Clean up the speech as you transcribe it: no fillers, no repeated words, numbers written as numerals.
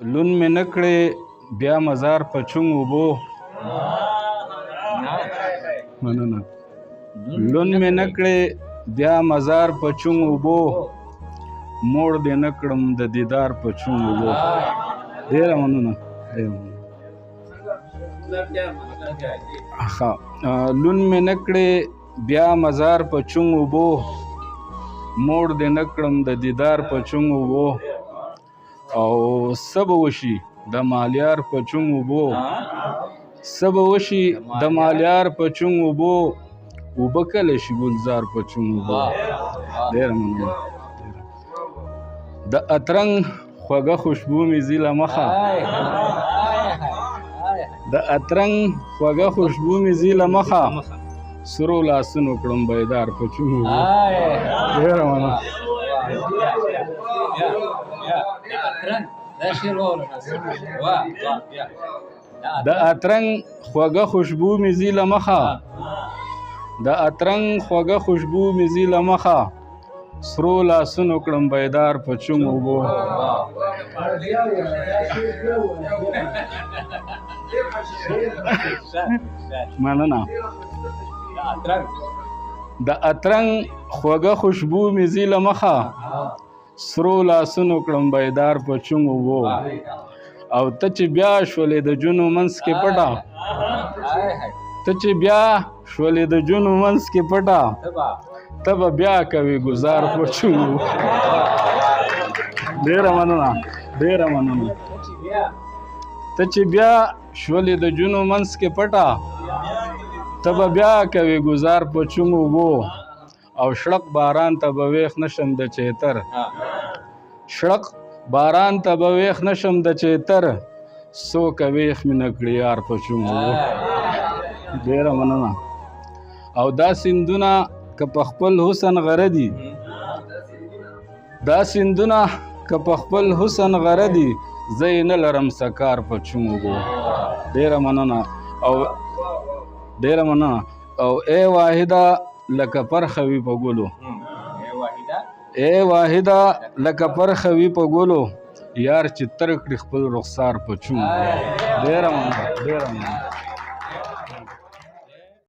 لون مې نه کړې بیا مزار په چونګ اوبو مننه لون مې نه کړې بیا مزار په چونګ اوبو موړ دې نه کړم د دیدار په چونګ اوبو ډېره مننه لون مې نه کړې بیا مزار په چونګ اوبو موړ دې نه کړم د دیدار په چونګ اوبو او څه به وشي د مالیار په چونګ اوبو څه به وشي د مالیار په چونګ اوبو اوبه کله شي ګلزار په چونګ اوبو ډېره مننه د اترنګ خوږه خوشبو مې ځي له مخه د اترنګ خوږه خوشبو مې ځي له مخه سرو لاسونو کړم بیدار په چونګ اوبو ډېره مننه د اترنګ خوږه خوشبو مې ځي له مخه د اترنګ خوږه خوشبو مې ځي له مخه سرو لاسونو کړم بیدار په چونګ اوبو مننه د اترنګ خوږه خوشبو مې ځي له مخه سرو لاسونو کړم بیدار په چونګ اوبو او ته چې بیا شولې د جونو منځ کې پټه ته چې بیا شولې د جونو منځ کې پټه ته به بیا کوې ګزار په چونګ اوبو ډېره مننه ډېره مننه ته چې بیا شولې د جونو منځ کې پټه ته به بیا کوې ګزار په چونګ اوبو او شړق باران ته به ویښ نشم د چیتر شړق باران ته به ویښ نشم د چیتر څوکه ویښ مې نه کړي یار په چونګ اوبو ډېره مننه او دا سیندونه که په خپل حسن غره دي دا سیندونه که په خپل حسن غره دي زه یې نه لرم سکار په چونګ اوبو ډېره مننه او ډېره مننه او ای واحده لکه پرخه وي په ګلو ای واحده لکه پرخه وي په ګلو یار چې تر کړي خپل رخسار په چونګ ډېره مننه ډېره مننه